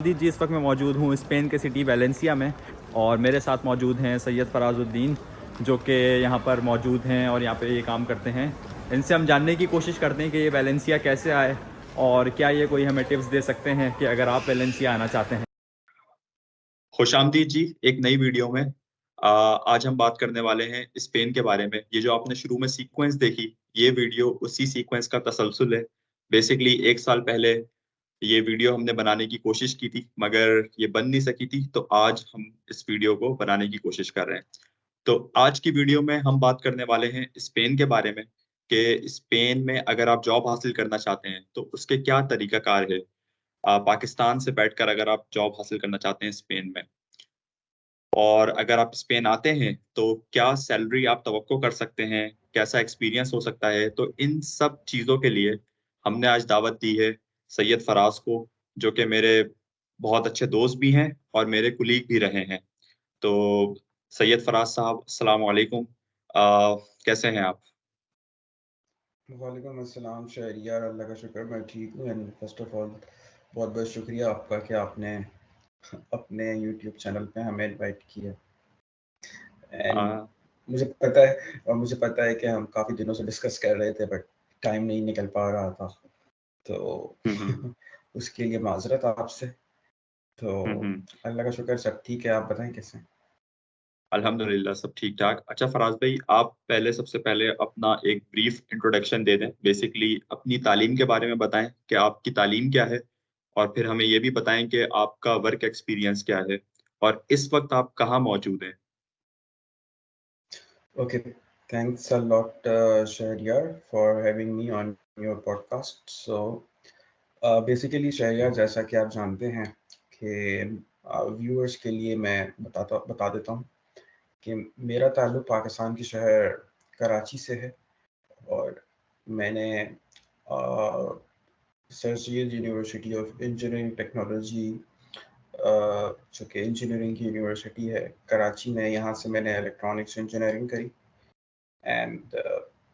जी, इस वक्त मैं मौजूद हूँ स्पेन के सिटी वैलेंसिया में और मेरे साथ मौजूद हैं सैयद फराजुद्दीन जो कि यहाँ पर मौजूद हैं और यहाँ पे ये काम करते हैं। इनसे हम जानने की कोशिश करते हैं कि ये वैलेंसिया कैसे आए और क्या ये कोई हमें टिप्स दे सकते हैं कि अगर आप वैलेंसिया आना चाहते हैं। खुशामदीद जी, एक नई वीडियो में आज हम बात करने वाले हैं स्पेन के बारे में। ये जो आपने शुरू में सीक्वेंस देखी, ये वीडियो उसी सीक्वेंस का तसलसल है। बेसिकली 1 साल पहले ये वीडियो हमने बनाने की कोशिश की थी, मगर ये बन नहीं सकी थी, तो आज हम इस वीडियो को बनाने की कोशिश कर रहे हैं। तो आज की वीडियो में हम बात करने वाले हैं स्पेन के बारे में, कि स्पेन में अगर आप जॉब हासिल करना चाहते हैं, तो उसके क्या तरीकाकार है। पाकिस्तान से बैठकर अगर आप जॉब हासिल करना चाहते हैं स्पेन में, और अगर आप स्पेन आते हैं, तो क्या सैलरी आप तवक्को कर सकते हैं? कैसा एक्सपीरियंस हो सकता है? तो इन सब चीज़ों के लिए हमने आज दावत दी है सैयद फराज को, जो कि मेरे बहुत अच्छे दोस्त भी हैं और मेरे कुलीग भी रहे हैं। तो सैयद फराज साहब, अस्सलाम वालेकुम। कैसे हैं आप? वालेकुम अस्सलाम शहरियार, अल्लाह का शुक्र मैं ठीक हूँ। एंड फर्स्ट ऑफ ऑल बहुत बहुत शुक्रिया आपका कि आपने अपने यूट्यूब चैनल पे हमें इनवाइट किया। एंड अ, मुझे पता है कि हम काफ़ी दिनों से डिस्कस कर रहे थे, बट टाइम नहीं निकल पा रहा था, तो हुँ, हुँ। उसके लिए माजरत आपसे। तो हुँ, हुँ। अल्लाह का शुक्र सब ठीक है। आप बताएं कैसे हैं? अल्हम्दुलिल्लाह सब ठीक-ठाक। अच्छा फराज भाई, आप सबसे पहले अपना एक ब्रीफ इंट्रोडक्शन दे दें। बेसिकली अपनी तालीम के बारे में बताएँ कि आपकी तालीम क्या है? और फिर हमें ये भी बताएँ कि आपका वर्क एक्सपीरियंस क्या है? और इस वक़्त आप कहाँ मौजूद हैं? Okay, thanks a lot, Shahryar, for having me on your podcast. So, basically Shahriyar, जैसा कि आप जानते हैं कि व्यूअर्स के लिए मैं बता देता हूँ कि मेरा ताल्लुक़ पाकिस्तान के शहर कराची से है। और मैंने sir Syed university of engineering technology, जो कि इंजीनियरिंग की यूनिवर्सिटी है कराची में, यहाँ से मैंने इलेक्ट्रॉनिक्स इंजीनियरिंग करी। And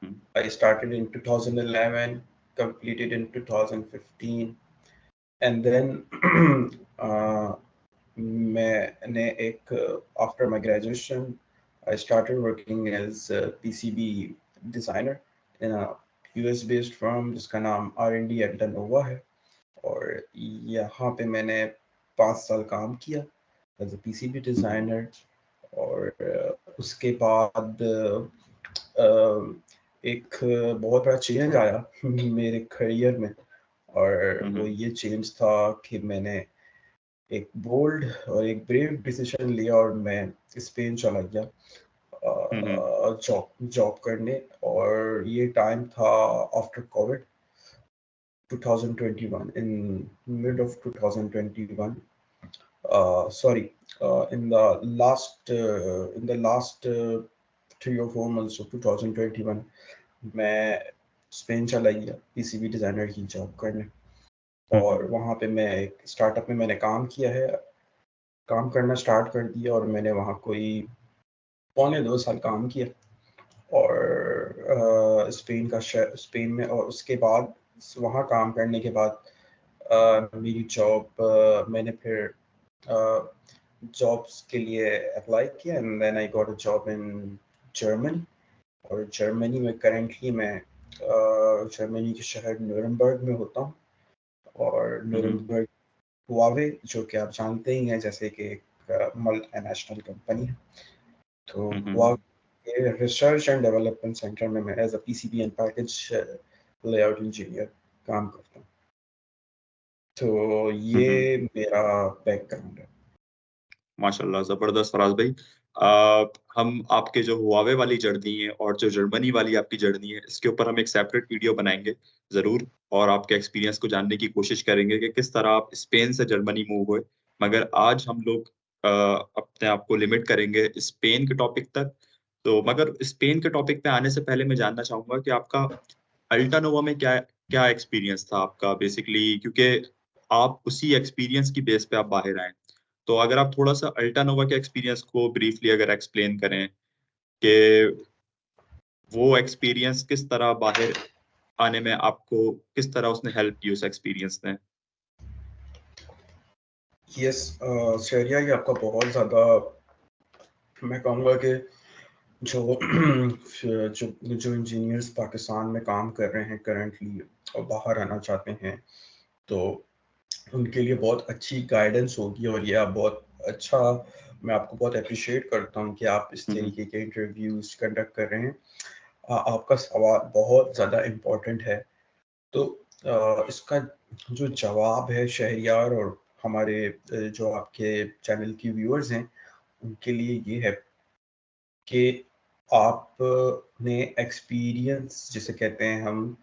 hmm, I started in 2011, completed in 2015, and then uh, मैंने एक after my graduation, I started working as a PCB designer in a US based firm जिसका नाम R&D at Lenovo है। और यहाँ पे मैंने 5 साल काम किया as a PCB hmm, designer. और उसके बाद अ, एक बहुत बड़ा चेंज आया मेरे करियर में। और हुँ, वो हुँ, ये चेंज था कि मैंने एक बोल्ड और एक ब्रेव डिसीजन लिया और मैं स्पेन चला गया हुँ, हुँ, जॉब जॉब करने। और ये टाइम था after Covid 2021, in mid of 2021. Sorry, in the last 3 or 4 months of 2021, मैं स्पेन चला गया पीसीबी डिज़ाइनर की जॉब करने। हुँ, और हुँ, वहाँ पे मैं एक स्टार्टअप में मैंने काम किया है, काम करना स्टार्ट कर दिया। और मैंने वहाँ कोई पौने 2 साल काम किया। और स्पेन में। और उसके बाद वहाँ काम करने के बाद मेरी जॉब, मैंने फिर जॉब्स के लिए अप्लाई किया and then I got a job in Germany. और जर्मनी में करेंटली मैं जर्मनी के शहर न्यूरम्बर्ग में होता हूँ। और हुँ, हुँ, न्यूरम्बर्ग हुआवे, जो कि आप जानते ही हैं, जैसे कि एक मल्टीनेशनल कंपनी है। तो हुँ, हुँ, Huawei research and development centre में मैं as a PCB and package layout engineer काम करता हूँ। तो हुँ, ये हुँ। मेरा बैकग्राउंड है। माशाल्लाह, ज़बरदस्त फराज भाई। हम आपके जो हुआवे वाली जर्नी है और जो जर्मनी वाली आपकी जर्नी है, इसके ऊपर हम एक सेपरेट वीडियो बनाएँगे ज़रूर, और आपके एक्सपीरियंस को जानने की कोशिश करेंगे कि किस तरह आप स्पेन से जर्मनी मूव हुए। मगर आज हम लोग अपने आप को लिमिट करेंगे स्पेन के टॉपिक तक। तो मगर स्पेन के टॉपिक पे आने से पहले मैं जानना चाहूँगा कि आपका अल्टानोवा में क्या क्या एक्सपीरियंस था आपका बेसिकली, क्योंकि आप उसी एक्सपीरियंस की बेस पे आप बाहर आए। तो अगर आप थोड़ा-सा अल्टानोवा के एक्सपीरियंस को ब्रीफली अगर एक्सप्लेन करें कि वो एक्सपीरियंस किस तरह बाहर आने में आपको किस तरह उसने हेल्प की उस एक्सपीरियंस ने? यस शहरिया, ये आपका बहुत ज़्यादा, मैं कहूँगा कि जो जो इंजीनियर्स पाकिस्तान में काम कर रहे हैं करंटली और बाहर आना चाहते हैं, तो उनके लिए बहुत अच्छी गाइडेंस होगी। और ये आप बहुत अच्छा, मैं आपको बहुत अप्रिशिएट करता हूँ कि आप इस तरीके के इंटरव्यूज़ कंडक्ट कर रहे हैं। आपका सवाल बहुत ज़्यादा इम्पोर्टेंट है। तो इसका जो जवाब है शहरियार और हमारे जो आपके चैनल की व्यूअर्स हैं, उनके लिए ये है कि आपने एक्सपीरियंस जिसे कहते हैं हम,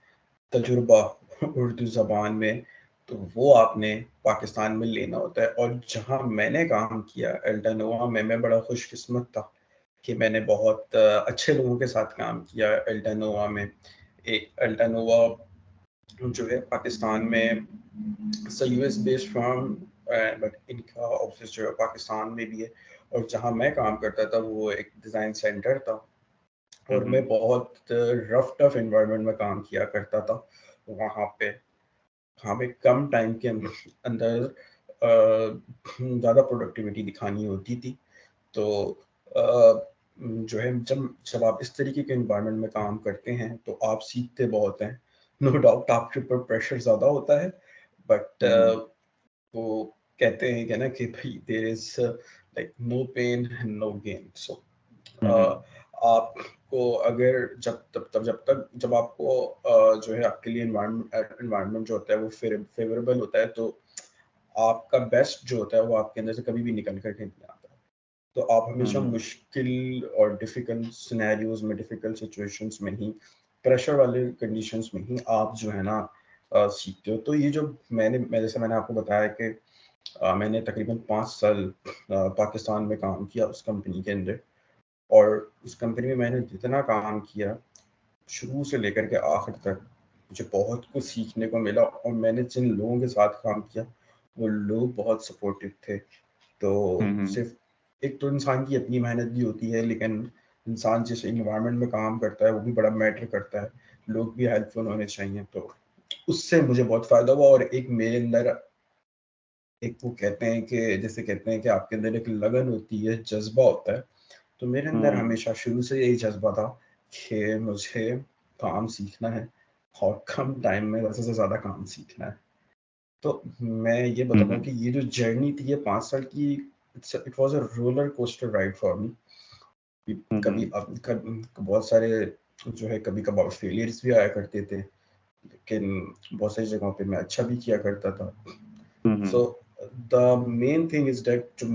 तजुर्बा उर्दू ज़बान में, तो वो आपने पाकिस्तान में लेना होता है। और जहाँ मैंने काम किया एल्टानोवा में, मैं बड़ा खुशकिस्मत था कि मैंने बहुत अच्छे लोगों के साथ काम किया एल्टानोवा में। एक एल्टानोवा जो है पाकिस्तान में, यूएस बेस्ड फर्म, बट इनका ऑफिस जो है पाकिस्तान में भी है। और जहाँ मैं काम करता था वो एक डिज़ाइन सेंटर था, और मैं बहुत रफ टफ एनवायरनमेंट में काम किया करता था वहाँ पे। हमें कम टाइम के अंदर ज़्यादा प्रोडक्टिविटी दिखानी होती थी। तो जो है जब जब आप इस तरीके के एनवायरनमेंट में काम करते हैं तो आप सीखते बहुत हैं। नो डाउट आपके ऊपर प्रेशर ज़्यादा होता है, बट वो कहते हैं कि ना कि भाई there is like no pain no gain. So आपको अगर जब तक जब आपको जो है आपके लिए एनवायरनमेंट जो होता है वो फेवरेबल होता है, तो आपका बेस्ट जो होता है वो आपके अंदर से कभी भी निकल कर नहीं आता। तो आप हमेशा मुश्किल और डिफिकल्ट सिनेरियोज में, डिफिकल्ट सिचुएशंस में ही, प्रेशर वाले कंडीशंस में ही आप जो है ना सीखते हो। तो ये जो मैं जैसे मैंने आपको बताया कि मैंने तकरीबन 5 साल पाकिस्तान में काम किया उस कंपनी के अंदर। और उस कंपनी में मैंने जितना काम किया शुरू से लेकर के आखिर तक, मुझे बहुत कुछ सीखने को मिला। और मैंने जिन लोगों के साथ काम किया वो लोग बहुत सपोर्टिव थे। तो सिर्फ एक तो इंसान की अपनी मेहनत भी होती है, लेकिन इंसान जिस इन्वायरमेंट में काम करता है वो भी बड़ा मैटर करता है। लोग भी हेल्पफुल होने चाहिए। तो उससे मुझे बहुत फ़ायदा हुआ। और एक मेरे अंदर एक वो कहते हैं कि जैसे कहते हैं कि आपके अंदर एक लगन होती है, जज़्बा होता है। तो मेरे अंदर हमेशा शुरू से यही जज़्बा था कि मुझे काम सीखना है और कम टाइम में ज़्यादा से ज़्यादा काम सीखना है। तो मैं ये बताऊँगा कि ये जो जर्नी थी ये 5 साल की, it was a roller coaster ride for me. कभी बहुत सारे जो है कभी-कभार फेलियर्स भी आया करते थे, लेकिन बहुत सारी जगहों पे मैं अच्छा भी किया करता था। So the main thing is that जो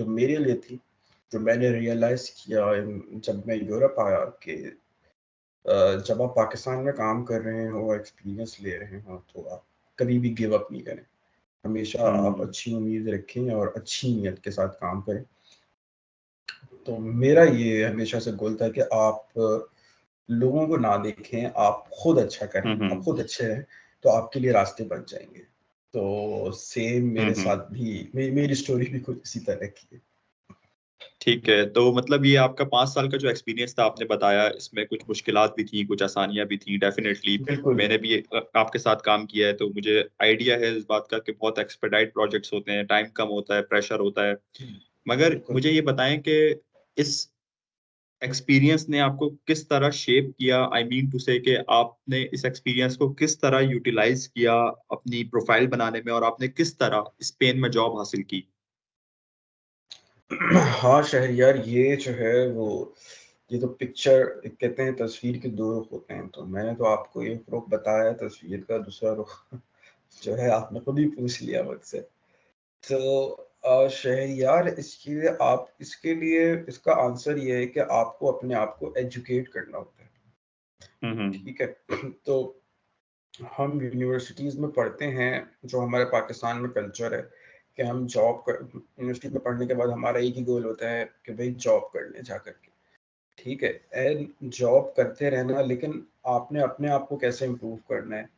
मेरे लिए थी, जो मैंने रियलाइज़ किया जब मैं यूरोप आया कि जब आप पाकिस्तान में काम कर रहे हो, एक्सपीरियंस ले रहे हो, तो आप कभी भी गिव अप नहीं करें। हमेशा आप अच्छी उम्मीद रखें और अच्छी नीयत के साथ काम करें। तो मेरा ये हमेशा से गोल था कि आप लोगों को ना देखें, आप खुद अच्छा करें, आप खुद अच्छे रहें, तो आपके लिए रास्ते बन जाएँगे। तो सेम मेरे साथ भी मेरी स्टोरी भी कुछ इसी तरह की है। ठीक है, तो मतलब ये आपका 5 साल का जो एक्सपीरियंस था आपने बताया, इसमें कुछ मुश्किलात भी थी, कुछ आसानियाँ भी थी डेफ़िनेटली। बिल्कुल, मैंने भी आपके साथ काम किया है, तो मुझे आइडिया है इस बात का कि बहुत एक्सपेडाइट प्रोजेक्ट्स होते हैं, टाइम कम होता है, प्रेशर होता है। मगर बिल्कुल। मुझे ये बताएँ कि इस एक्सपीरियंस ने आपको किस तरह शेप किया? आई मीन टू से कि आपने इस एक्सपीरियंस को किस तरह यूटिलाइज़ किया अपनी प्रोफ़ाइल बनाने में और आपने किस तरह स्पेन में जॉब हासिल की? हाँ, शहरयार, ये जो है वो, ये तो पिक्चर कहते हैं तस्वीर के 2 रुख होते हैं। तो मैंने तो आपको एक रुख बताया तस्वीर का, दूसरा रुख जो है आपने खुद ही पूछ लिया मुझसे। तो शहरयार, इसके लिए इसका आंसर ये है कि आपको अपने आप को एजुकेट करना होता है। हुँ, हुँ। ठीक है? तो हम यूनिवर्सिटीज़ में पढ़ते हैं, जो हमारे पाकिस्तान में कल्चर है कि हम जॉब कर यूनिवर्सिटी में पढ़ने के बाद हमारा एक ही गोल होता है कि भई जॉब कर लें जा कर के। ठीक है? एंड जॉब करते रहना, लेकिन आपने अपने आप को कैसे इम्प्रूव करना है।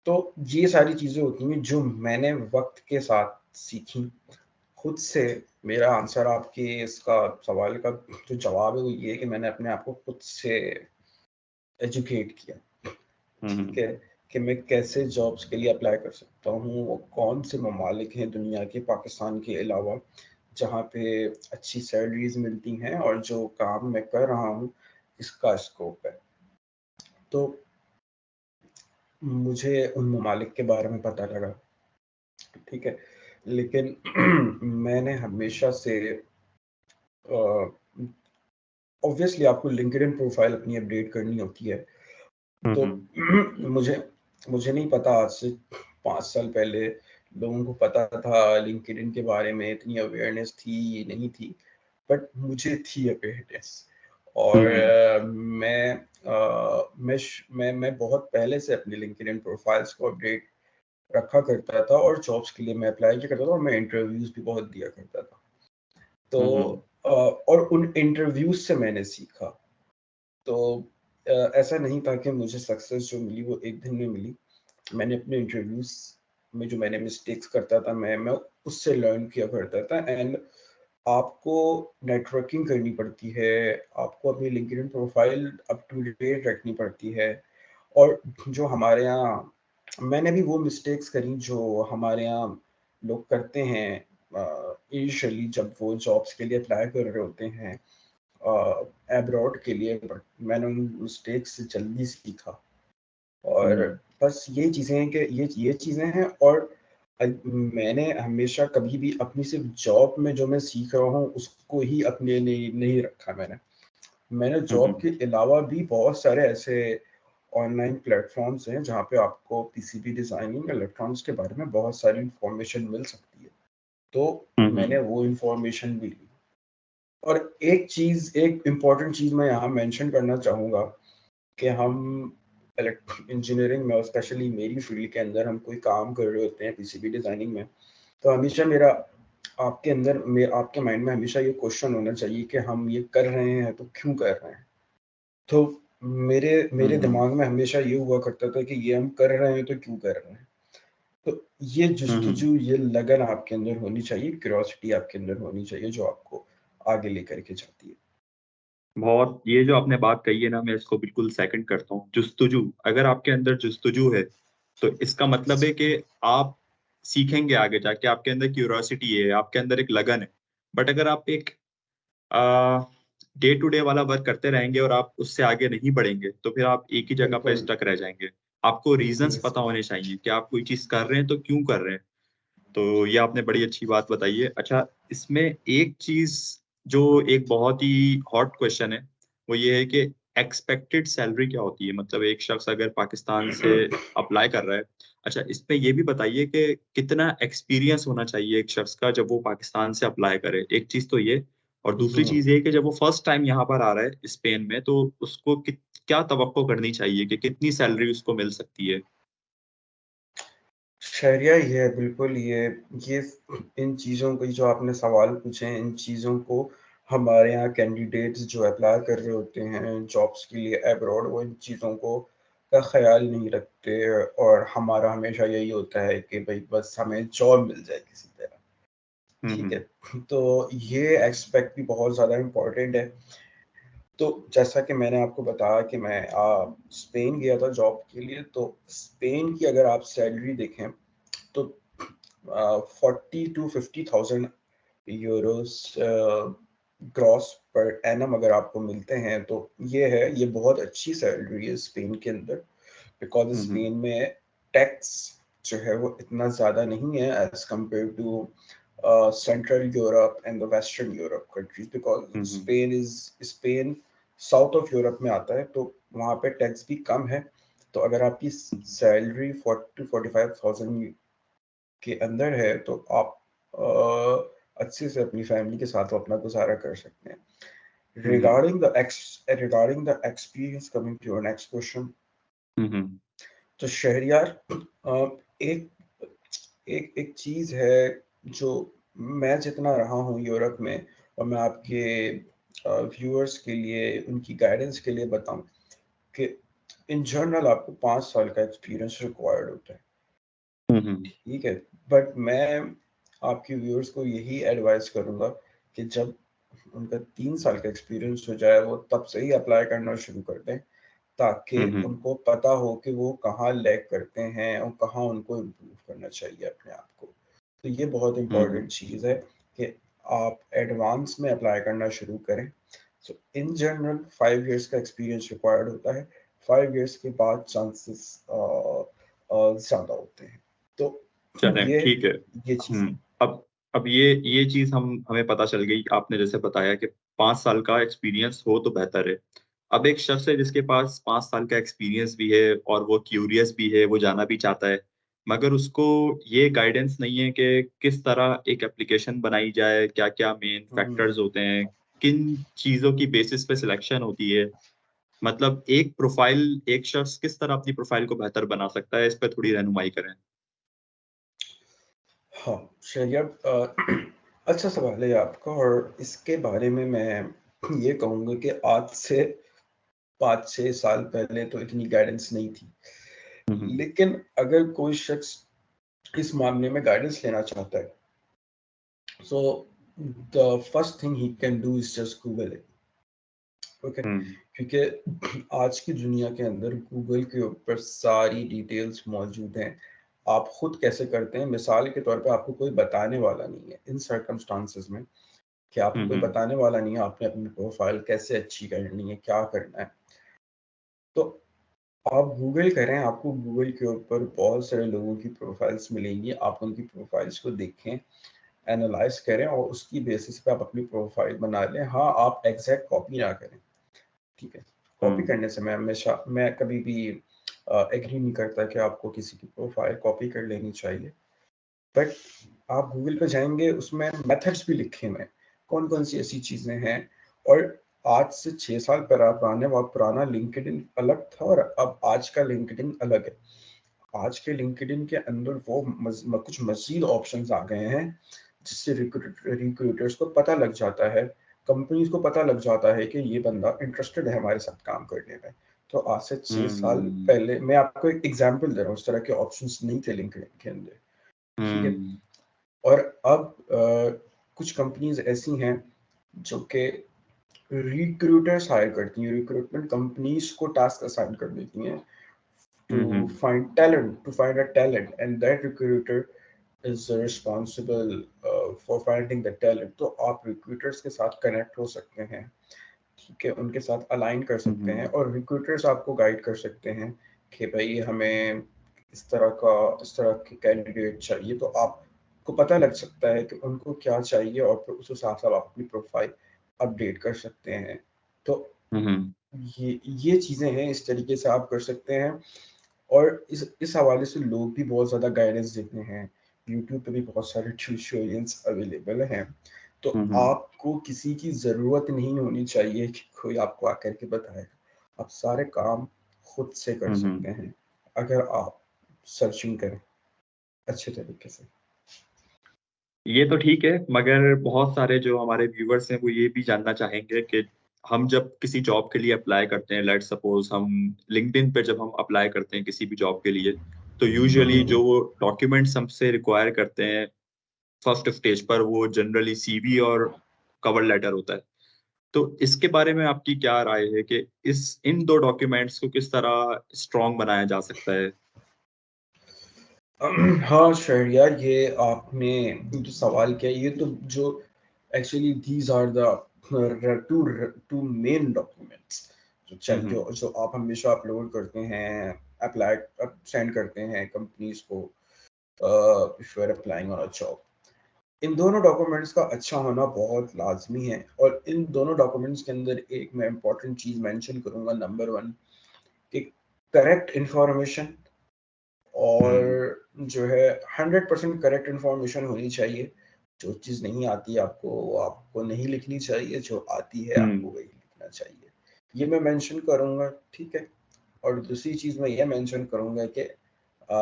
तो ये सारी चीज़ें होती हैं जो मैंने वक़्त के साथ सीखी खुद से। मेरा आंसर आपके इसका सवाल का जो जवाब है वो ये है कि मैंने अपने आप को खुद से एजुकेट किया। हुँ, ठीक हुँ। है? कि मैं कैसे जॉब्स के लिए अप्लाई कर सकता हूँ, वो कौन से ममालिक हैं दुनिया के पाकिस्तान के अलावा जहाँ पे अच्छी सैलरीज मिलती हैं और जो काम मैं कर रहा हूँ इसका स्कोप है। तो मुझे उन ममालिक के बारे में पता लगा, ठीक है, लेकिन मैंने हमेशा से ऑब्वियसली आपको लिंक्डइन प्रोफाइल अपनी अपडेट करनी होती है। तो मुझे मुझे नहीं पता, आज से 5 साल पहले लोगों को पता था लिंक्डइन के बारे में, इतनी अवेयरनेस थी नहीं थी, बट मुझे थी अवेयरनेस। और मैं बहुत पहले से अपनी लिंक्डइन प्रोफाइल्स को अपडेट रखा करता था और जॉब्स के लिए मैं अप्लाई किया करता था और मैं इंटरव्यूज भी बहुत दिया करता था। तो और उन इंटरव्यूज से मैंने सीखा। तो ऐसा नहीं था कि मुझे सक्सेस जो मिली वो एक दिन में मिली। मैंने अपने इंटरव्यूज में जो मैंने मिस्टेक्स करता था मैं उससे लर्न किया करता था। एंड आपको नेटवर्किंग करनी पड़ती है, आपको अपनी LinkedIn profile up to date रखनी पड़ती है। और जो हमारे यहाँ, मैंने भी वो मिस्टेक्स करी जो हमारे यहाँ लोग करते हैं इनिशियली जब वो जॉब्स के लिए अप्लाई कर रहे होते हैं एब्रॉड के लिए, बट मैंने उन मिस्टेक्स से जल्दी सीखा। और बस ये चीज़ें हैं कि ये चीज़ें हैं। और मैंने हमेशा कभी भी अपनी सिर्फ जॉब में जो मैं सीख रहा हूँ उसको ही अपने लिए नहीं रखा। मैंने जॉब के अलावा भी बहुत सारे ऐसे ऑनलाइन प्लेटफॉर्म्स हैं जहाँ पे आपको पीसीबी डिज़ाइनिंग इलेक्ट्रॉनिक्स के बारे में बहुत सारी इंफॉर्मेशन मिल सकती है। तो मैंने वो इंफॉर्मेशन भी ली। और एक इम्पॉर्टेंट चीज़ मैं यहाँ मेंशन करना चाहूँगा कि हम इंजीनियरिंग में, स्पेशली मेरी फील्ड के अंदर, हम कोई काम कर रहे होते हैं पीसीबी डिज़ाइनिंग में, तो हमेशा आपके माइंड में हमेशा ये क्वेश्चन होना चाहिए कि हम ये कर रहे हैं तो क्यों कर रहे हैं। तो मेरे दिमाग में हमेशा ये हुआ करता था कि ये हम कर रहे हैं तो क्यों कर रहे हैं। तो ये जुस्तजू, ये लगन आपके अंदर होनी चाहिए, क्यूरियोसिटी आपके अंदर होनी चाहिए जो आपको आगे लेकर के जाती है। बहुत, ये जो आपने बात कही है ना, मैं इसको बिल्कुल सेकंड करता हूँ। जुस्तजू, अगर आपके अंदर जुस्तजू है तो इसका मतलब है कि आप सीखेंगे आगे जाके, आपके अंदर क्यूरियोसिटी है, आपके अंदर एक लगन है। बट अगर आप एक डे टू डे वाला वर्क करते रहेंगे और आप उससे आगे नहीं बढ़ेंगे तो फिर आप एक ही जगह पे बिल्कुल। स्टक रह जाएंगे। आपको रीजंस यस। पता होने चाहिए कि आप कोई चीज कर रहे हैं तो क्यों कर रहे हैं। तो ये आपने बड़ी अच्छी बात बताई है। अच्छा, इसमें एक चीज जो एक बहुत ही हॉट क्वेश्चन है वो ये है कि एक्सपेक्टेड सैलरी क्या होती है। मतलब एक शख्स अगर पाकिस्तान से अप्लाई कर रहा है, अच्छा इसमें ये भी बताइए कि कितना एक्सपीरियंस होना चाहिए एक शख्स का जब वो पाकिस्तान से अप्लाई करे। एक चीज तो ये, और दूसरी चीज ये कि जब वो फर्स्ट टाइम यहाँ पर आ रहा है स्पेन में, तो उसको क्या तवक्को करनी चाहिए कि कितनी सैलरी उसको मिल सकती है। शरिया ये है, बिल्कुल ये इन चीज़ों को, जो आपने सवाल पूछे हैं, इन चीज़ों को हमारे यहाँ कैंडिडेट्स जो अप्लाई कर रहे होते हैं जॉब्स के लिए अब्रॉड, वो इन चीज़ों को का ख्याल नहीं रखते। और हमारा हमेशा यही होता है कि भाई बस हमें जॉब मिल जाए किसी तरह, ठीक है। हम्म तो ये एस्पेक्ट भी बहुत ज़्यादा इम्पोर्टेंट है। तो जैसा कि मैंने आपको बताया कि मैं स्पेन गया था जॉब के लिए, तो स्पेन की अगर आप सैलरी देखें तो 40 to 50,000 Euros gross per annum अगर आपको मिलते हैं तो ये बहुत अच्छी सैलरी है स्पेन के अंदर। बिकॉज हम्म स्पेन में टैक्स जो है वो इतना ज़्यादा नहीं है as compare to central Europe and the western Europe countries. Because hmm Spain south of Europe में आता है, तो वहाँ पे टैक्स भी कम है। तो अगर आपकी सैलरी 40 to 45,000 के अंदर है तो आप अच्छे से अपनी फैमिली के साथ अपना गुजारा कर सकते हैं। हम्म regarding the experience, coming to your next question, हम्म तो शहरियार एक एक एक चीज़ है जो मैं जितना रहा हूँ यूरोप में, और मैं आपके व्यूअर्स के लिए उनकी गाइडेंस के लिए बताऊं कि इन जनरल आपको 5 साल का एक्सपीरियंस रिक्वायर्ड होता है, हम्म ठीक है। बट मैं आपके व्यूअर्स को यही एडवाइस करूंगा कि जब उनका 3 साल का एक्सपीरियंस हो जाए वो तब से ही अप्लाई करना शुरू कर दें, ताकि हम्म उनको पता हो कि वो कहाँ लैग करते हैं और कहाँ उनको इम्प्रूव करना चाहिए अपने आप को। तो ये बहुत हम्म इम्पोर्टेंट चीज़ है कि आप एडवांस में अप्लाई करना शुरू करें। सो इन जनरल 5 इयर्स का एक्सपीरियंस रिक्वायर्ड होता है। 5 इयर्स के बाद चांसेस ज़्यादा होते हैं। तो चलें ये ठीक है। ये चीज़ है। अब ये चीज हमें पता चल गई, आपने जैसे बताया कि 5 साल का एक्सपीरियंस हो तो बेहतर है। अब एक शख्स है जिसके पास 5 साल का एक्सपीरियंस भी है और वो क्यूरियस भी है, वो जाना भी चाहता है, मगर उसको ये गाइडेंस नहीं है कि किस तरह एक एप्लीकेशन बनाई जाए, क्या क्या मेन हुँ। फैक्टर्स होते हैं, किन चीजों की बेसिस पे सिलेक्शन होती है। मतलब एक प्रोफाइल, एक शख्स किस तरह अपनी प्रोफाइल को बेहतर बना सकता है, इस पे थोड़ी रहनुमाई करें। हाँ, चलिए अब अच्छा सवाल है आपका और इसके बारे में मैं ये कहूँगा कि आज से 5-6 साल पहले तो इतनी गाइडेंस नहीं थी। हम्म लेकिन अगर कोई शख्स इस मामले में गाइडेंस लेना चाहता है, so the first thing he can do is just Google it, okay? Hmm क्योंकि आज की दुनिया के अंदर गूगल के ऊपर सारी डिटेल्स मौजूद हैं। आप खुद कैसे करते हैं, मिसाल के तौर पे आपको कोई बताने वाला नहीं है इन सर्कमस्टांसेस में, कि आपको कोई हम्म बताने वाला नहीं है आपने अपनी प्रोफाइल कैसे अच्छी करनी है, क्या करना है। तो आप गूगल करें, आपको गूगल के ऊपर बहुत सारे लोगों की प्रोफाइल्स मिलेंगी, आप उनकी प्रोफाइल्स को देखें, एनालाइज़ करें और उसकी बेसिस पे आप अपनी प्रोफाइल बना लें। हाँ, आप एग्ज़ैक्ट कॉपी ना करें, ठीक है? कॉपी हम्म करने से मैं कभी भी एग्री नहीं करता कि आपको किसी की प्रोफाइल कॉपी कर लेनी चाहिए। बट आप गूगल पे जाएँगे, उसमें मेथड्स भी लिखे हुए हैं, कौन-कौन सी ऐसी चीज़ें हैं। और आज से 6 साल पुराने वक़्त पुराना लिंक्डइन अलग था और अब आज का लिंक्डइन अलग है। आज के लिंक्डइन के अंदर वो कुछ मज़ीद ऑप्शंस आ गए हैं, जिससे रिक्रूटर्स को पता लग जाता है, कंपनीज़ को पता लग जाता है कि ये बंदा इंटरेस्टेड है हमारे साथ काम करने में। तो आज से 6 साल हम्म पहले मैं आपको एक एग्ज़ाम्पल दे रहा हूँ, उस तरह के ऑप्शंस नहीं थे लिंक्डइन के अंदर, ठीक है? हम्म और अब कुछ कंपनीज़ ऐसी हैं जो कि रिक्रूटर्स हायर करती हैं, रिक्रूटमेंट कंपनीज़ को टास्क असाइन कर देती हैं to hmm find a talent, and that recruiter is responsible for finding the talent. तो आप रिक्रूटर्स के साथ कनेक्ट हो सकते हैं, ठीक है, उनके साथ अलाइन कर सकते हैं हम्म और रिक्रूटर्स आपको गाइड कर सकते हैं कि भाई हमें इस तरह के कैंडिडेट चाहिए। तो आपको पता लग सकता है कि उनको क्या चाहिए और फिर उस हिसाब से आप अपनी प्रोफाइल अपडेट कर सकते हैं। तो हम्म ये चीज़ें हैं, इस तरीके से आप कर सकते हैं। और इस हवाले से लोग भी बहुत ज़्यादा गाइडेंस देते हैं। यूट्यूब पे भी बहुत सारे ट्यूटोरियल्स अवेलेबल हैं। तो हम्म आपको किसी की ज़रूरत नहीं होनी चाहिए कि कोई आपको आकर के बताए। आप सारे काम खुद से कर हम्म सकते हैं, अगर आप सर्चिंग करें अच्छे तरीके से। ये तो ठीक है, मगर बहुत सारे जो हमारे व्यूअर्स हैं वो ये भी जानना चाहेंगे कि हम जब किसी जॉब के लिए अप्लाई करते हैं, लेट्स सपोज हम लिंक्डइन पे जब हम अप्लाई करते हैं किसी भी जॉब के लिए, तो यूजुअली हुँ। जो वो डॉक्यूमेंट्स हमसे रिक्वायर करते हैं फर्स्ट स्टेज पर, वो जनरली सीवी और कवर लेटर होता है। तो इसके बारे में आपकी क्या राय है कि इस इन 2 डॉक्यूमेंट्स को किस तरह स्ट्रॉन्ग बनाया जा सकता है? हाँ, श्योर यार, ये आपने जो सवाल किया, ये तो जो actually these are the two main documents हुँ, जो आप हमेशा अपलोड करते हैं, सेंड करते हैं कंपनीज़ को if you are applying on a job. इन दोनों डॉक्यूमेंट्स का अच्छा होना बहुत लाज़मी है और इन दोनों डॉक्यूमेंट्स के अंदर एक मैं इम्पोर्टेंट चीज़ मेंशन करूँगा, नंबर 1 कि करेक्ट इन्फॉर्मेशन हुँ, और जो है 100% करेक्ट इन्फॉर्मेशन होनी चाहिए। जो चीज़ नहीं आती आपको, वो आपको नहीं लिखनी चाहिए, जो आती है आपको हुँ, वही लिखना चाहिए। ये मैं मेंशन करूँगा, ठीक है? और दूसरी चीज़ मैं ये मेंशन करूँगा कि अ,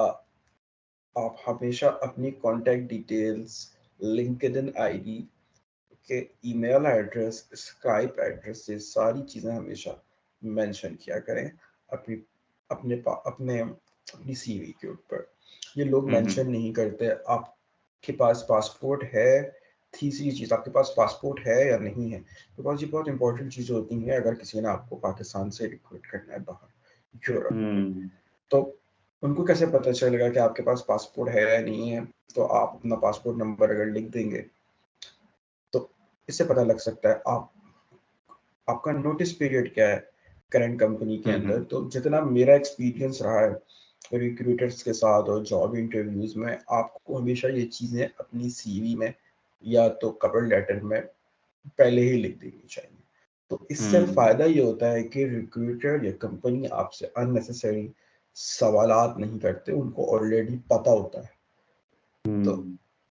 आप हमेशा अपनी कॉन्टैक्ट डिटेल्स, लिंक्डइन आईडी के ईमेल एड्रेस, स्काइप एड्रेस, ये सारी चीज़ें हमेशा मेंशन किया करें अपनी अपने अपनी सीवी के ऊपर। ये लोग हुँ, हुँ, मेंशन नहीं करते। आपके पास पासपोर्ट है, तीसरी चीज़ आपके पास पासपोर्ट है या नहीं है, बिकॉज़ ये बहुत इंपॉर्टेंट चीज़ें होती हैं अगर किसी ने आपको पाकिस्तान से रिक्रूट करना है बाहर। यूरोप। तो उनको कैसे पता चलेगा कि आपके पास पासपोर्ट है या नहीं है? तो आप अपना पासपोर्ट नंबर अगर लिख देंगे तो इससे पता लग सकता है आपका नोटिस पीरियड क्या है करंट कंपनी के अंदर। तो जितना मेरा एक्सपीरियंस रहा है रिक्रूटर्स के साथ और जॉब इंटरव्यूज में, आपको हमेशा ये चीज़ें अपनी सीवी में या तो कवर लेटर में पहले ही लिख देनी चाहिए। तो इससे फ़ायदा ये होता है कि रिक्रूटर या कंपनी आपसे अननेसेसरी सवालात नहीं करते, उनको ऑलरेडी पता होता है। तो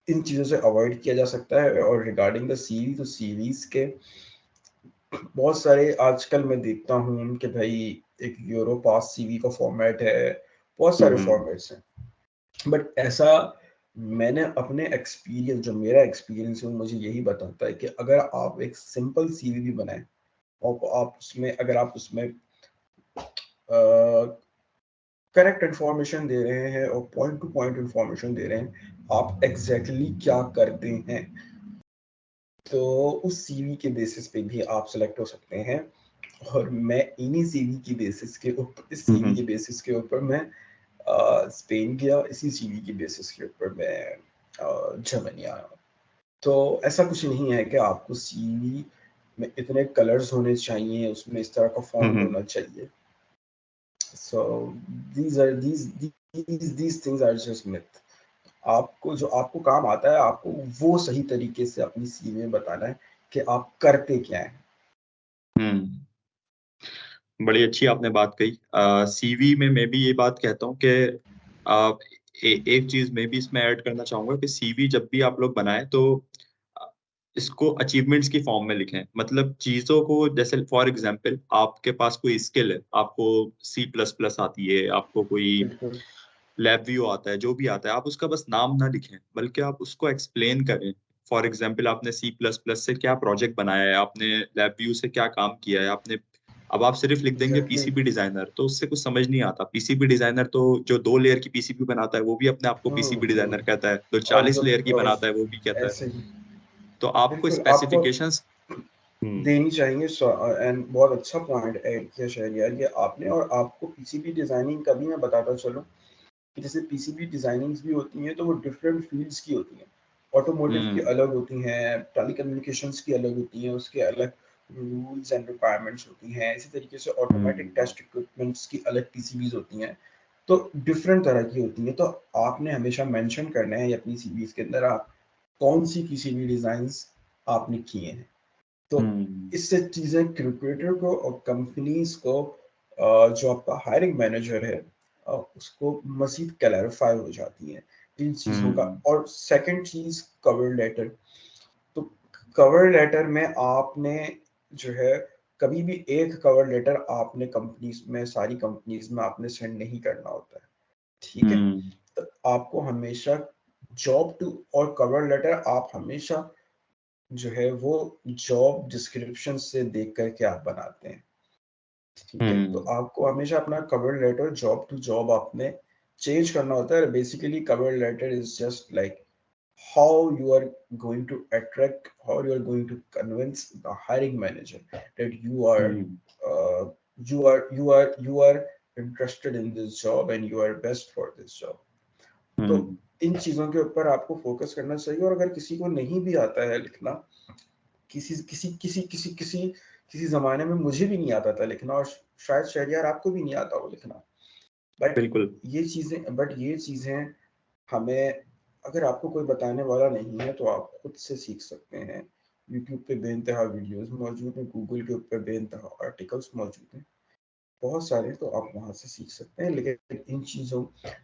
इन चीज़ों से अवॉइड किया जा सकता है। और रिगार्डिंग द सीवी, तो सीवीज़ के बहुत सारे आजकल मैं देखता हूँ कि भाई एक यूरोपास सीवी का फॉर्मेट है, बहुत सारे फॉर्मेट्स हैं। बट ऐसा मैंने अपने एक्सपीरियंस, जो मेरा एक्सपीरियंस है वो मुझे यही बताता है कि अगर आप एक सिंपल सीवी भी बनाएं और आप उसमें, अगर आप उसमें करेक्ट इन्फॉर्मेशन दे रहे हैं और पॉइंट टू पॉइंट इन्फॉर्मेशन दे रहे हैं, आप एग्जैक्टली क्या करते हैं, तो उस सीवी के बेसिस पे भी आप सेलेक्ट हो सकते हैं। और मैं इन्हीं सीवी की बेसिस के ऊपर, इस सीवी के बेसिस के ऊपर मैं स्पेन गया, इसी सीवी की बेसिस के ऊपर मैं जर्मनी आया। तो ऐसा कुछ नहीं है कि आपको सीवी में इतने कलर्स होने चाहिए, उसमें इस तरह का फॉन्ट होना चाहिए। So these things are just myth. आपको जो आपको काम आता है, आपको वो सही तरीके से अपनी सीवी में बताना है कि आप करते क्या हैं। बड़ी अच्छी आपने बात कही। सीवी में मैं भी ये बात कहता हूँ कि एक चीज मैं भी इसमें ऐड करना चाहूंगा कि सीवी जब भी आप लोग बनाएं तो अ, इसको अचीवमेंट्स की फॉर्म में लिखें। मतलब चीजों को, जैसे फॉर एग्जांपल आपके पास कोई स्किल है, आपको C++ आती है, आपको कोई बिल्कुल। लैब व्यू आता है, जो भी आता है, आप उसका बस नाम ना लिखें, बल्कि आप उसको एक्सप्लेन करें। फॉर एग्जांपल आपने C++ से क्या प्रोजेक्ट बनाया है, आपने लैब व्यू से क्या काम किया है, आपने, अब आप सिर्फ लिख देंगे एग्जैक्टली। पीसीबी डिजाइनर तो उससे कुछ समझ नहीं आता। पीसीबी डिजाइनर तो जो 2 लेयर की पीसीबी बनाता है वो भी अपने आप को पीसीबी डिजाइनर कहता है, जो और 40 लेयर की और बनाता है वो भी कहता है। ऐसे ही तो आपको बिल्कुल आपको स्पेसिफिकेशंस। हम्म देनी चाहिए। एंड बहुत अच्छा पॉइंट ऐड किया शहरियार ये आपने। और आपको पीसीबी डिजाइनिंग का भी मैं बताता चलूँ कि जैसे पीसीबी डिजाइनिंग्स भी होती हैं तो वो डिफरेंट फील्ड्स की होती हैं। ऑटोमोटिव की हम्म अलग होती हैं, टेलीकम्युनिकेशंस की अलग होती हैं, उसके अलग रूल्स एंड रिक्वायरमेंट्स होती हैं। इसी तरीके से ऑटोमेटिक हम्म टेस्ट इक्विपमेंट्स की अलग पीसीबीज होती हैं। तो डिफरेंट तरह की होती हैं। तो आपने हमेशा मेंशन करना है अपनी सीवीज के अंदर आप कौन सी पीसीबी डिजाइंस आपने किए हैं। तो हम्म इससे चीज़ें क्रिकेटर को और कंपनीज को जो आपका हायरिंग मैनेजर है उसको मज़ीद क्लैरिफाई हो जाती है इन चीज़ों का। हम्म और सेकंड चीज़ कवर लेटर। तो कवर लेटर में आपने जो है कभी भी एक कवर लेटर आपने कंपनीज में, सारी कंपनीज में आपने सेंड नहीं करना होता है। ठीक है। हम्म तो आपको हमेशा जॉब टू और कवर लेटर आप हमेशा जो है वो जॉब डिस्क्रिप्शन से देख कर के आप बनाते हैं। ठीक है। तो हम्म आपको हमेशा अपना cover letter job to job आपने चेंज करना होता है। Basically cover letter is just like how you are going to attract, how you are going to convince the hiring manager that hmm you are interested in this job and you are best for this job. तो हम्म इन चीजों के ऊपर आपको focus करना चाहिए। और अगर किसी को नहीं भी आता है लिखना, किसी किसी किसी किसी किसी किसी जमाने में मुझे भी नहीं आता था लिखना, और शायद शहरियार आपको भी नहीं आता हो लिखना। बट बिल्कुल। ये चीजें हमें, अगर आपको कोई बताने वाला नहीं है तो आप खुद से सीख सकते हैं। यूट्यूब पे बेइंतहा वीडियोस मौजूद हैं, गूगल के ऊपर बेइंतहा आर्टिकल्स मौजूद हैं, बहुत सारे, तो आप वहाँ से सीख सकते हैं। लेकिन इन चीज़ों,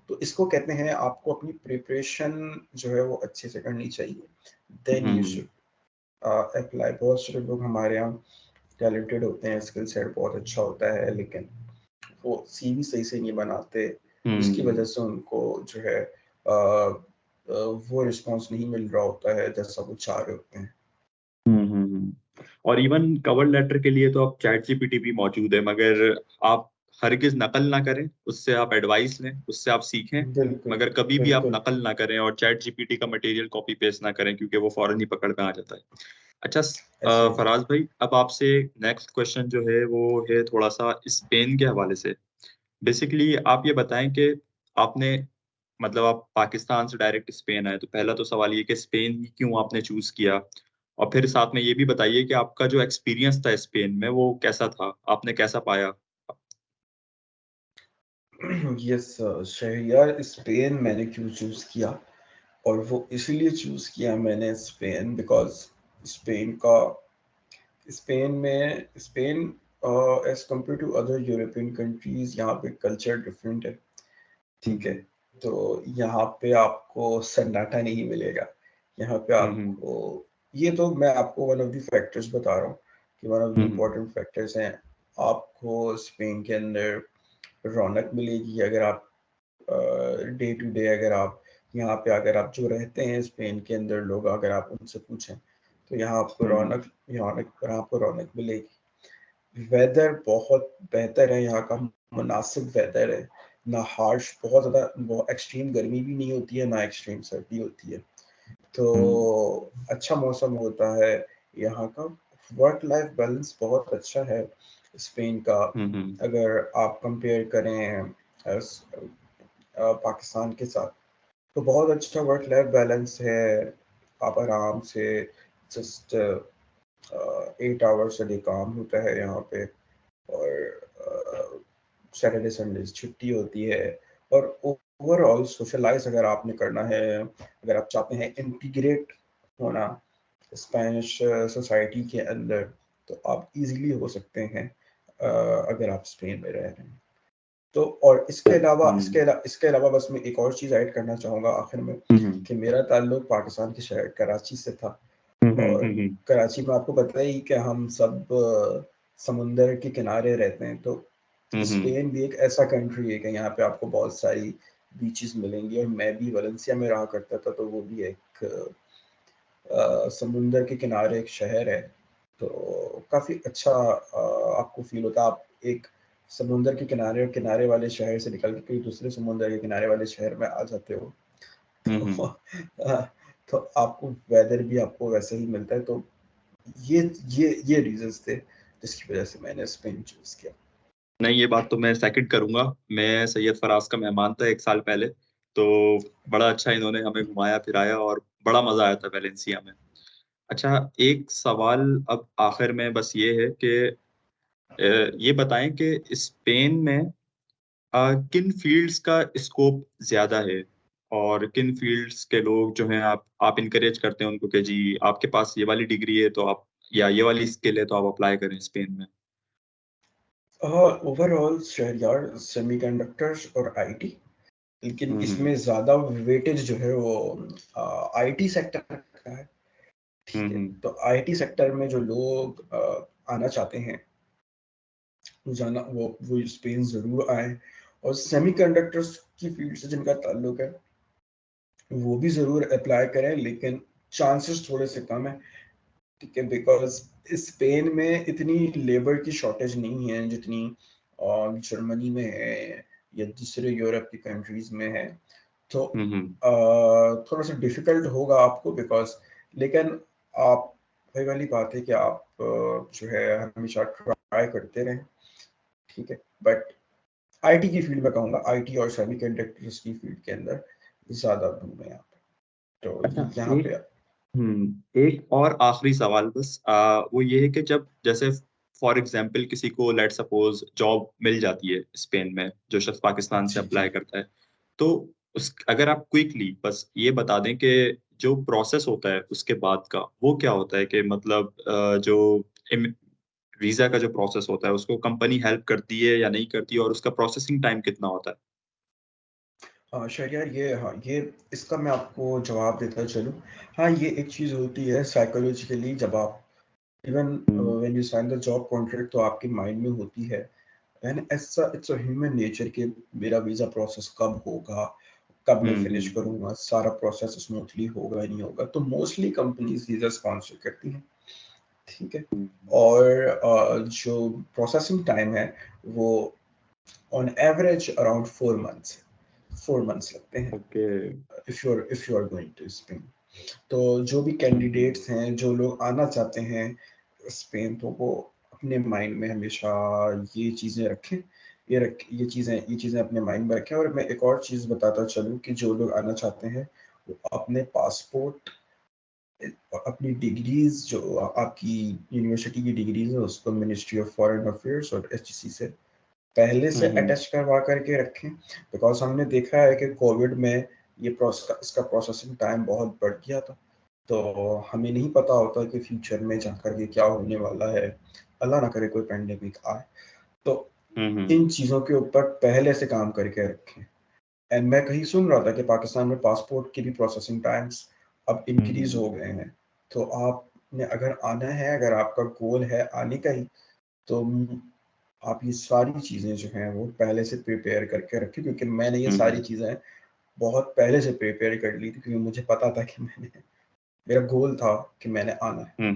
तो इसको कहते हैं आपको अपनी प्रिपरेशन जो है वो अच्छे से करनी चाहिए। Then you hmm should apply. बहुत सारे लोग हमारे यहाँ टैलेंटेड होते हैं, स्किल सेट बहुत अच्छा होता है, लेकिन वो सीवी सही से नहीं बनाते, जिसकी वजह हम्म से उनको जो है वो रिस्पांस नहीं मिल रहा होता है जैसा वो चाह रहे होते हैं। और इवन कवर लेटर के लिए तो अब चैट जीपीटी भी मौजूद है, मगर आप हरगिज नकल ना करें, उससे आप एडवाइस लें, उससे आप सीखें। बिल्कुल मगर कभी भी आप बिल्कुल। नकल ना करें और चैट जीपीटी का मटेरियल कॉपी पेस्ट ना करें, क्योंकि वो फौरन ही पकड़ में आ जाता है। अच्छा, ऐसे ही। फराज भाई, अब आपसे नेक्स्ट क्वेश्चन जो है वो है थोड़ा सा स्पेन के हवाले से। बेसिकली आप ये बताएं कि आपने मतलब आप पाकिस्तान से डायरेक्ट स्पेन आए, तो पहला तो सवाल ये कि स्पेन ही क्यों आपने चूज किया, और फिर साथ में ये भी बताइए कि आपका जो एक्सपीरियंस था स्पेन में वो कैसा था, आपने कैसा पाया। यस शहरियार, स्पेन मैंने क्यों चूज़ किया, और वो इसीलिए चूज़ किया मैंने स्पेन बिकॉज स्पेन का Spain as compare to other European countries, यहाँ पे कल्चर डिफरेंट है। ठीक है, हम्म तो यहाँ पे आपको सन्नाटा नहीं मिलेगा। यहाँ पे हम्म आपको, ये तो मैं आपको वन ऑफ द फैक्टर्स बता रहा हूँ कि one of the hmm important factors हैं। आपको स्पेन के अंदर रौनक मिलेगी अगर आप डे टू डे, अगर आप यहाँ पे, अगर आप जो रहते हैं स्पेन के अंदर लोग, अगर आप उनसे पूछें तो यहाँ आपको हम्म रौनक मिलेगी। वेदर बहुत बेहतर है यहाँ का, मुनासिब वेदर है, ना हार्श, बहुत ज़्यादा बहुत एक्सट्रीम गर्मी भी नहीं होती है, ना एक्सट्रीम सर्दी होती है, तो हम्म अच्छा मौसम होता है यहाँ का। वर्क लाइफ बैलेंस बहुत अच्छा है स्पेन का, हम्म अगर आप कंपेयर करें पाकिस्तान के साथ, तो बहुत अच्छा वर्क लाइफ बैलेंस है। आप आराम से जस्ट 8 आवर्स a day काम होता है यहाँ पे, और सैटरडे संडे छुट्टी होती है। और ओवरऑल सोशलाइज अगर आपने करना है, अगर आप चाहते हैं इंटीग्रेट होना स्पेनिश सोसाइटी के अंदर, तो आप इजीली हो सकते हैं अगर आप स्पेन में रह रहे हैं तो। और हम्म इसके अलावा बस मैं एक और चीज़ ऐड करना चाहूँगा आखिर में, हम्म कि मेरा ताल्लुक पाकिस्तान के शहर कराची से था। और हम्म कराची में आपको पता ही कि हम सब समुंदर के किनारे रहते हैं, तो हम्म स्पेन भी एक ऐसा कंट्री है कि यहाँ पे आपको बहुत सारी बीचेस मिलेंगी। और मैं भी वलेंसिया में रहा करता था, तो वो भी एक समुंदर के किनारे एक शहर है, तो काफ़ी अच्छा आपको फील होता है। आप एक समुंदर के किनारे वाले शहर से निकल के कोई दूसरे समुंदर के किनारे वाले शहर में आ जाते हो, तो हम्म तो आपको वेदर भी आपको वैसे ही मिलता है। तो ये रीजंस थे जिसकी वजह से मैंने स्पेन चूज किया। नहीं, ये बात तो मैं सेकंड करूंगा। मैं सैयद फराज का मेहमान था 1 साल पहले, तो बड़ा अच्छा इन्होंने हमें घुमाया फिराया और बड़ा मजा आया था वेलेंसिया में। अच्छा, एक सवाल अब आखिर में बस ये है कि ये बताएं कि स्पेन में किन फील्ड्स का स्कोप ज्यादा है, और किन फील्ड्स के लोग जो हैं आप इनकरेज करते हैं उनको कि जी आपके पास ये वाली डिग्री है तो आप, या ये वाली स्किल है तो आप अप्लाई करें स्पेन में। ओवरऑल शहरयार सेमीकंडक्टर्स और आईटी, लेकिन हम्म इसमें ज़्यादा वेटेज जो है वो आईटी सेक्टर का है। ठीक है, हम्म तो आईटी सेक्टर में जो लोग आना चाहते हैं, जाना, वो स्पेन ज़रूर आए। और सेमीकंडक्टर्स की फील्ड से जिनका ताल्लुक है वो भी ज़रूर अप्लाई करें, लेकिन चांसेस थोड़े से कम है। ठीक है, बिकॉज स्पेन में इतनी लेबर की शॉर्टेज नहीं है जितनी जर्मनी में है या दूसरे यूरोप की कंट्रीज में है। तो हम्म थोड़ा सा डिफिकल्ट होगा आपको, बिकॉज, लेकिन आप, वही वाली बात है कि आप जो है हमेशा ट्राई करते रहें। ठीक है, बट आईटी की फील्ड में कहूँगा, आईटी और सेमीकंडक्टर्स की फील्ड के अंदर ज़्यादा बूम है यहाँ पे, अच्छा, तो यहाँ पे। एक और आखिरी सवाल बस, वो ये है कि जब जैसे फॉर एग्जांपल किसी को लेट सपोज जॉब मिल जाती है स्पेन में, जो शख्स पाकिस्तान से जी जी। अप्लाई करता है, तो उस अगर आप क्विकली बस ये बता दें कि जो प्रोसेस होता है उसके बाद का वो क्या होता है, कि मतलब जो वीजा का जो प्रोसेस होता है उसको कंपनी हेल्प करती है या नहीं करती है, और उसका प्रोसेसिंग टाइम कितना होता है। हाँ शरिया, ये, हाँ ये, इसका मैं आपको जवाब देता चलूँ। हाँ, ये एक चीज़ होती है साइकोलॉजिकली, जब आप even hmm when you sign the job contract, तो आपके माइंड में होती है, एंड ऐसा इट्स अ ह्यूमन नेचर कि मेरा वीज़ा प्रोसेस कब होगा, कब मैं फिनिश हम्म करूँगा, सारा प्रोसेस स्मूथली होगा या नहीं होगा। तो मोस्टली कंपनीज वीज़ा स्पॉन्सर करती हैं। ठीक है, हम्म और जो प्रोसेसिंग टाइम है वो on average around 4 months, 4 months लगते हैं okay. If you are going to Spain. तो जो भी हम्म कैंडिडेट्स हैं, जो लोग आना चाहते हैं स्पेन, तो वो अपने माइंड में हमेशा ये चीज़ें रखें ये चीज़ें अपने माइंड में रखें। और मैं एक और चीज़ बताता चलूँ कि जो लोग आना चाहते हैं, वो अपने पासपोर्ट, अपनी डिग्रीज़ जो आपकी यूनिवर्सिटी की डिग्रीज़ है, उसको मिनिस्ट्री ऑफ फॉरेन अफेयर्स और एचईसी से पहले से अटैच करवा करके रखें। बिकॉज़ हमने देखा है कि कोविड में इसका प्रोसेसिंग टाइम बहुत बढ़ गया था। तो हमें नहीं पता होता कि फ्यूचर में जाकर के क्या होने वाला है। अल्लाह ना करे कोई पैंडेमिक आए। तो इन चीज़ों के ऊपर पहले से काम करके रखें। एंड मैं कहीं सुन रहा था कि पाकिस्तान में पासपोर्ट की भी प्रोसेसिंग टाइम्स अब इंक्रीज़ हो गए हैं। तो आपने अगर आना है, अगर आपका गोल है आने का ही, तो आप ये सारी चीज़ें जो हैं वो पहले से प्रिपेयर करके रखें, क्योंकि मैंने ये सारी चीज़ें बहुत पहले से प्रिपेयर कर ली थी, क्योंकि मुझे पता था कि मेरा गोल था कि मैंने आना है।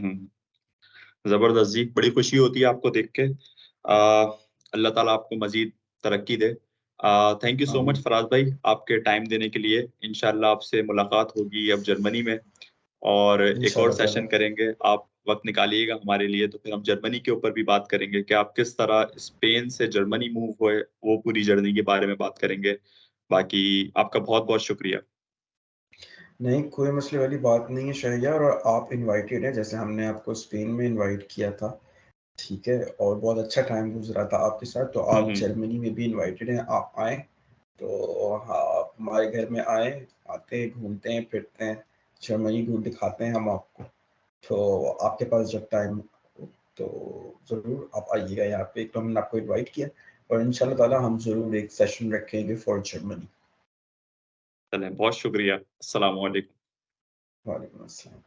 जबरदस्त जी, बड़ी खुशी होती है आपको देख के। अल्लाह ताला आपको मजीद तरक्की दे। थैंक यू सो मच आमीन। फराज भाई, आपके टाइम देने के लिए। इंशाल्लाह आपसे मुलाकात होगी अब जर्मनी में, और एक और इंशाल्लाह ताला। सेशन करेंगे। आप वक्त निकालिएगा हमारे लिए, तो फिर हम जर्मनी के ऊपर भी बात करेंगे कि आप किस तरह स्पेन से जर्मनी मूव हुए, वो पूरी जर्नी के बारे में बात करेंगे। बाकी आपका बहुत बहुत शुक्रिया। नहीं, कोई मसले वाली बात नहीं है शहरियार, और आप इनवाइटेड हैं, जैसे हमने आपको स्पेन में इनवाइट किया था, ठीक है? और बहुत अच्छा टाइम गुज़रा था आपके साथ, तो आप जर्मनी में भी इनवाइटेड हैं, आप आएँ। तो हाँ, आप हमारे घर में आएँ, आते हैं, घूमते हैं, फिरते हैं, जर्मनी घूम दिखाते हैं हम आपको। तो आपके पास जब टाइम हो, तो ज़रूर आप आइएगा यहाँ पे। एक तो हमने आपको इनवाइट किया, और इंशाल्लाह ताला हम ज़रूर एक सेशन रखेंगे फॉर जर्मनी। चलें, बहुत शुक्रिया। अस्सलाम वालेकुम। वालेकुम अस्सलाम।